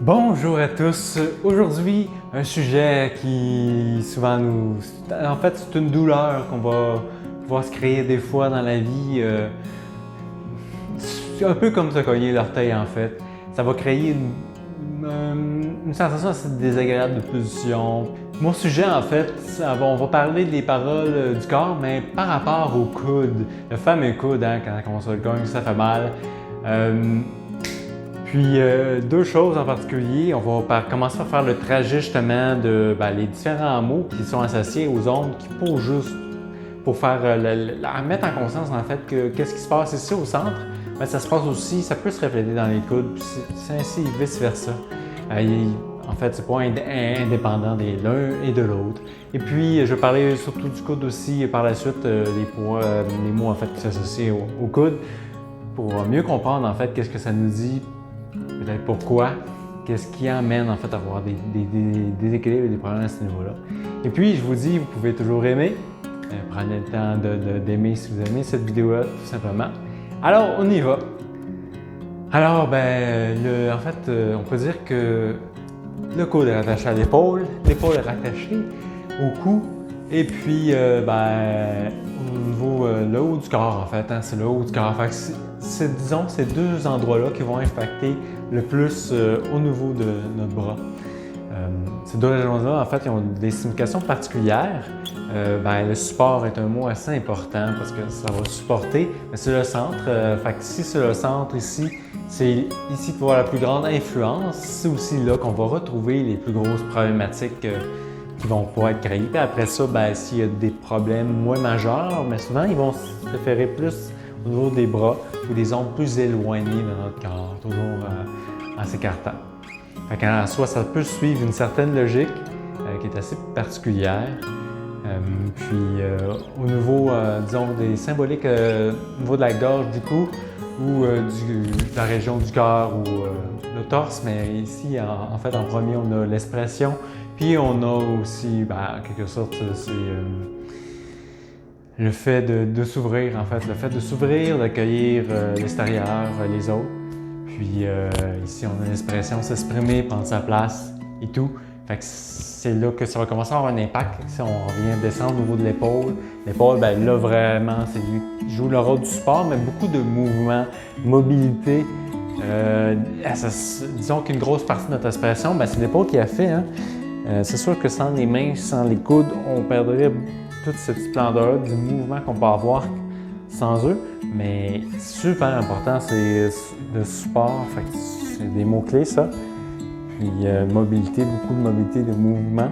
Bonjour à tous. Aujourd'hui, un sujet qui souvent nous... En fait, c'est une douleur qu'on va pouvoir se créer des fois dans la vie. C'est un peu comme se cogner l'orteil en fait. Ça va créer une sensation assez désagréable de position. Mon sujet en fait, on va parler des paroles du corps, mais par rapport au coude. Le fameux coude, hein, quand on se le cogne, ça fait mal. Puis deux choses en particulier, on va commencer par faire le trajet justement de les différents mots qui sont associés aux ondes qui posent juste pour faire mettre en conscience en fait que qu'est-ce qui se passe ici au centre, mais ça se passe aussi, ça peut se refléter dans les coudes, puis c'est ainsi vice versa. En fait, c'est pas indépendant de l'un et de l'autre. Et puis, je vais parler surtout du coude aussi par la suite, les mots en fait qui s'associent au coude, pour mieux comprendre en fait qu'est-ce que ça nous dit. Peut-être pourquoi, qu'est-ce qui amène en fait à avoir des déséquilibres et des problèmes à ce niveau-là. Et puis, je vous dis, vous pouvez toujours aimer. Prenez le temps d'aimer si vous aimez cette vidéo-là, tout simplement. Alors, on y va. Alors, en fait, on peut dire que le coude est rattaché à l'épaule est rattachée au cou, et puis, au niveau, le haut du corps, en fait, hein, c'est le haut du corps. Fait que disons, ces deux endroits-là qui vont impacter le plus au niveau de notre bras. Ces deux régions-là, en fait, ils ont des significations particulières. Le support est un mot assez important parce que ça va supporter, mais c'est le centre. Fait que si c'est le centre ici, c'est ici qu'il va y avoir la plus grande influence. C'est aussi là qu'on va retrouver les plus grosses problématiques qui vont pouvoir être créées. Puis après ça, s'il y a des problèmes moins majeurs, mais souvent, ils vont se référer plus au niveau des bras ou des zones plus éloignées de notre corps, toujours en s'écartant. Fait qu'en soi, ça peut suivre une certaine logique qui est assez particulière. Au niveau, disons, des symboliques au niveau de la gorge, du cou, ou de la région du corps ou le torse, mais ici, en fait, en premier, on a l'expression, puis on a aussi, en quelque sorte, c'est le fait de s'ouvrir, en fait, le fait de s'ouvrir, d'accueillir l'extérieur, les autres. Puis ici, on a l'expression s'exprimer, prendre sa place et tout. Fait que c'est là que ça va commencer à avoir un impact. Si on revient descendre au niveau de l'épaule, là vraiment, c'est lui qui joue le rôle du support, mais beaucoup de mouvements, mobilité. Disons qu'une grosse partie de notre expression, c'est l'épaule qui a fait. Hein? C'est sûr que sans les mains, sans les coudes, on perdrait toute cette splendeur du mouvement qu'on peut avoir sans eux. Mais super important, c'est le support. Fait que c'est des mots-clés, ça. Puis mobilité, beaucoup de mobilité, de mouvement.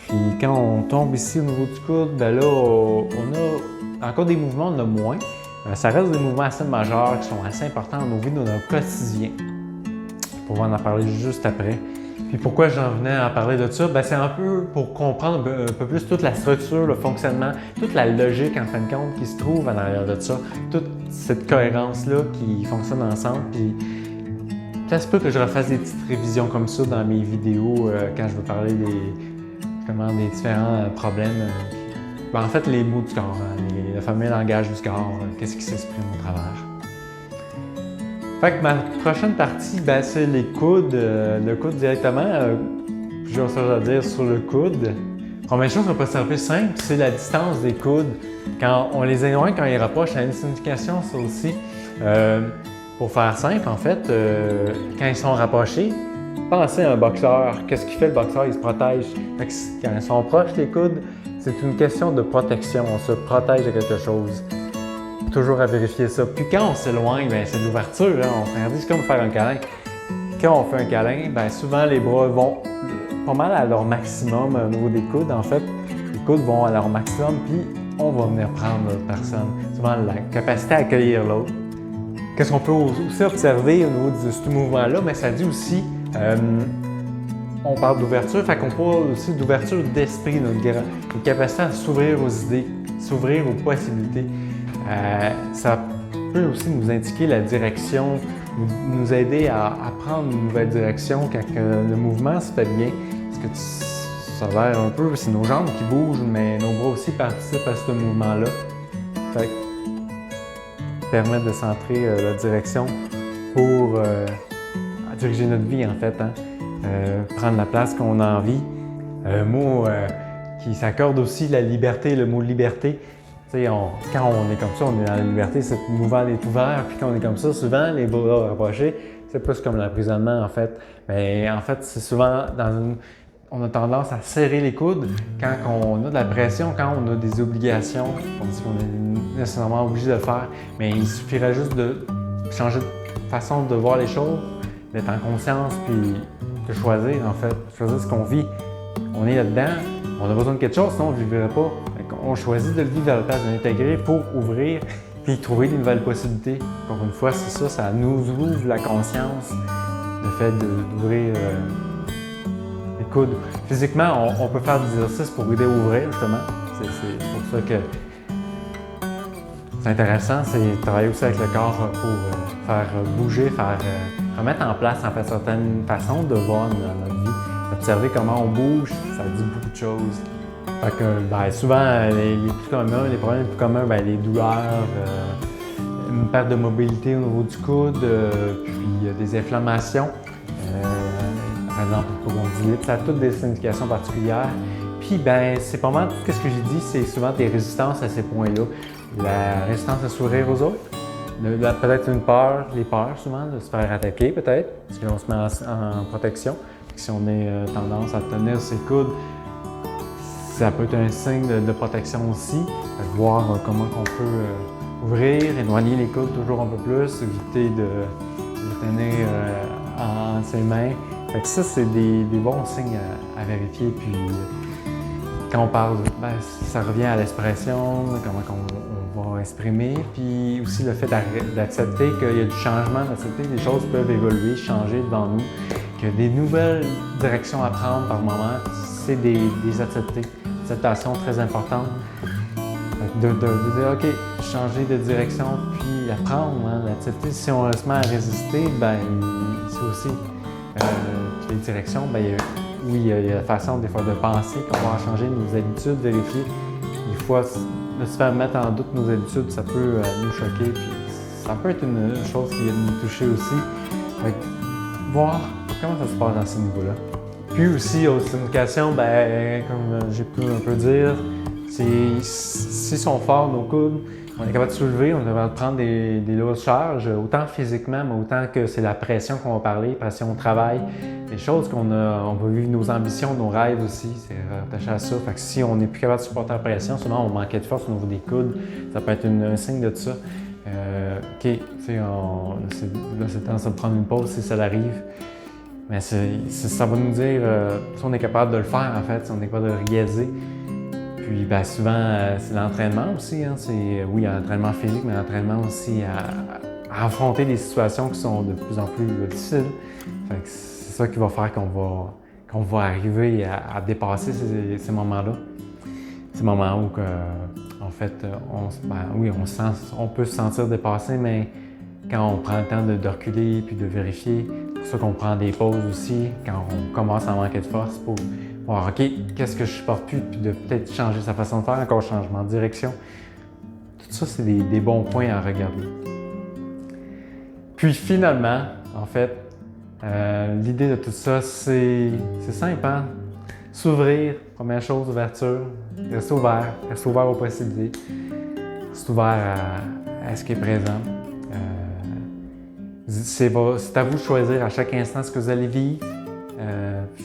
Puis quand on tombe ici au niveau du coude, là, on a encore des mouvements, on en a moins. Ça reste des mouvements assez majeurs qui sont assez importants dans nos vies, dans notre quotidien. On va en parler juste après. Puis pourquoi j'en venais à parler de ça? C'est un peu pour comprendre un peu plus toute la structure, le fonctionnement, toute la logique en fin de compte qui se trouve en arrière de ça, toute cette cohérence-là qui fonctionne ensemble. Puis ça se peut que je refasse des petites révisions comme ça dans mes vidéos quand je veux parler des différents problèmes. En fait, les mots du corps, hein, le fameux langage du corps, qu'est-ce qui s'exprime au travers. Fait que ma prochaine partie, c'est les coudes. Le coude directement, plusieurs choses à dire sur le coude. Première chose qu'on peut observer simple, c'est la distance des coudes. Quand on les éloigne, quand ils rapprochent, ça a une signification, ça aussi. Pour faire simple, en fait, quand ils sont rapprochés, pensez à un boxeur. Qu'est-ce qu'il fait le boxeur? Il se protège. Fait que quand ils sont proches, les coudes, c'est une question de protection. On se protège de quelque chose. Toujours à vérifier ça. Puis quand on s'éloigne, c'est de l'ouverture. Hein? C'est comme faire un câlin. Quand on fait un câlin, souvent les bras vont pas mal à leur maximum au niveau des coudes. En fait, les coudes vont à leur maximum, puis on va venir prendre l'autre personne. Souvent, la capacité à accueillir l'autre. Qu'est-ce qu'on peut aussi observer au niveau de ce mouvement-là? Ça dit aussi, on parle d'ouverture, fait qu'on parle aussi d'ouverture d'esprit, notre capacité à s'ouvrir aux idées, s'ouvrir aux possibilités. Ça peut aussi nous indiquer la direction, nous aider à prendre une nouvelle direction quand le mouvement se fait bien. Parce que ça a l'air un peu, c'est nos jambes qui bougent, mais nos bras aussi participent à ce mouvement-là. Fait que permettre de centrer la direction pour diriger notre vie, en fait, hein? Prendre la place qu'on a envie. Un mot qui s'accorde aussi la liberté, le mot liberté. Quand on est comme ça, on est dans la liberté, c'est mouvant est ouvert, puis quand on est comme ça, souvent les bras rapprochés, c'est plus comme l'emprisonnement en fait. Mais en fait, c'est souvent on a tendance à serrer les coudes quand on a de la pression, quand on a des obligations, on dit qu'on est nécessairement obligé de le faire, mais il suffirait juste de changer de façon de voir les choses, d'être en conscience, puis de choisir en fait, choisir ce qu'on vit. On est là-dedans, on a besoin de quelque chose, sinon on ne vivrait pas. On choisit de le vivre à la place de l'intégrer pour ouvrir puis trouver de nouvelles possibilités. Encore une fois, c'est ça, ça nous ouvre la conscience, le fait d'ouvrir les coudes. Physiquement, on peut faire des exercices pour aider à ouvrir, justement. C'est pour ça que c'est intéressant, c'est travailler aussi avec le corps pour faire bouger, remettre en place en fait certaines façons de voir dans notre vie. Observer comment on bouge, ça dit beaucoup de choses. Fait que, souvent, les plus communs, les problèmes les plus communs, les douleurs, une perte de mobilité au niveau du coude, puis des inflammations. Par exemple, le condylite, ça a toutes des significations particulières. Puis, c'est pas mal tout ce que j'ai dit, c'est souvent des résistances à ces points-là. La résistance à s'ouvrir aux autres, peut-être une peur, les peurs souvent, de se faire attaquer peut-être, parce qu'on se met en protection. Si on a tendance à tenir ses coudes, ça peut être un signe de protection aussi. Voir comment on peut ouvrir, éloigner les coudes toujours un peu plus, éviter de tenir en ses mains. Fait que ça, c'est des bons signes à vérifier. Puis quand on parle, ça revient à l'expression, comment on va exprimer. Puis aussi le fait d'accepter qu'il y a du changement, d'accepter que les choses peuvent évoluer, changer devant nous, qu'il y a des nouvelles directions à prendre par moment. C'est des accepter. Acceptation très importante. De dire, OK, changer de direction, puis apprendre, l'accepter. Si on se met à résister, c'est aussi les directions, il y a la façon des fois de penser qu'on va changer nos habitudes, vérifier. Des fois, de se faire mettre en doute nos habitudes, ça peut nous choquer, puis ça peut être une chose qui vient nous toucher aussi. Voir comment ça se passe dans ce niveau-là. Puis aussi, aux significations, comme j'ai pu un peu dire, s'ils sont forts, nos coudes, on est capable de soulever, on est capable de prendre des lourdes charges, autant physiquement, mais autant que c'est la pression qu'on va parler, pression au travail, des choses on va vivre nos ambitions, nos rêves aussi, c'est rattaché à ça. Fait que si on n'est plus capable de supporter la pression, souvent on manquait de force au niveau des coudes, ça peut être un signe de ça. OK, c'est le temps de prendre une pause si ça arrive. Mais ça va nous dire si on est capable de le faire, en fait, si on est capable de le réaliser. Puis souvent, c'est l'entraînement aussi. Oui, il y a l'entraînement physique, mais l'entraînement aussi à affronter des situations qui sont de plus en plus difficiles. Fait que c'est ça qui va faire qu'on va arriver à dépasser ces moments-là. Ces moments où, en fait, on peut se sentir dépassé, mais quand on prend le temps de reculer puis de vérifier, c'est pour ça qu'on prend des pauses aussi, quand on commence à manquer de force pour voir, OK, qu'est-ce que je supporte plus, puis de peut-être changer sa façon de faire, encore changement de direction. Tout ça, c'est des bons points à regarder. Puis finalement, en fait, l'idée de tout ça, c'est simple, hein? S'ouvrir, première chose, ouverture, rester ouvert aux possibilités, rester ouvert à ce qui est présent. C'est à vous de choisir à chaque instant ce que vous allez vivre,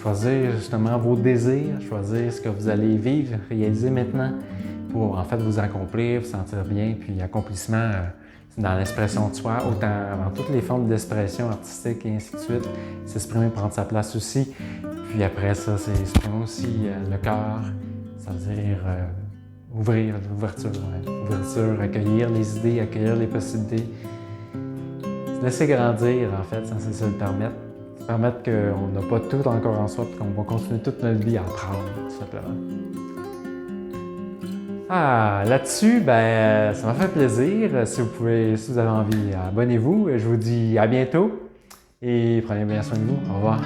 choisir justement vos désirs, choisir ce que vous allez vivre, réaliser maintenant pour en fait vous accomplir, vous sentir bien, puis accomplissement dans l'expression de soi, autant dans toutes les formes d'expression artistique et ainsi de suite, s'exprimer, prendre sa place aussi, puis après ça, c'est exprimer aussi le cœur, ça veut dire ouvrir, l'ouverture, ouverture, accueillir les idées, accueillir les possibilités. Laisser grandir, en fait, c'est ça le permettre. Permettre qu'on n'a pas tout encore en soi et qu'on va continuer toute notre vie à apprendre, tout simplement. Là-dessus, ça m'a fait plaisir. Si vous avez envie, abonnez-vous. Je vous dis à bientôt et prenez bien soin de vous. Au revoir.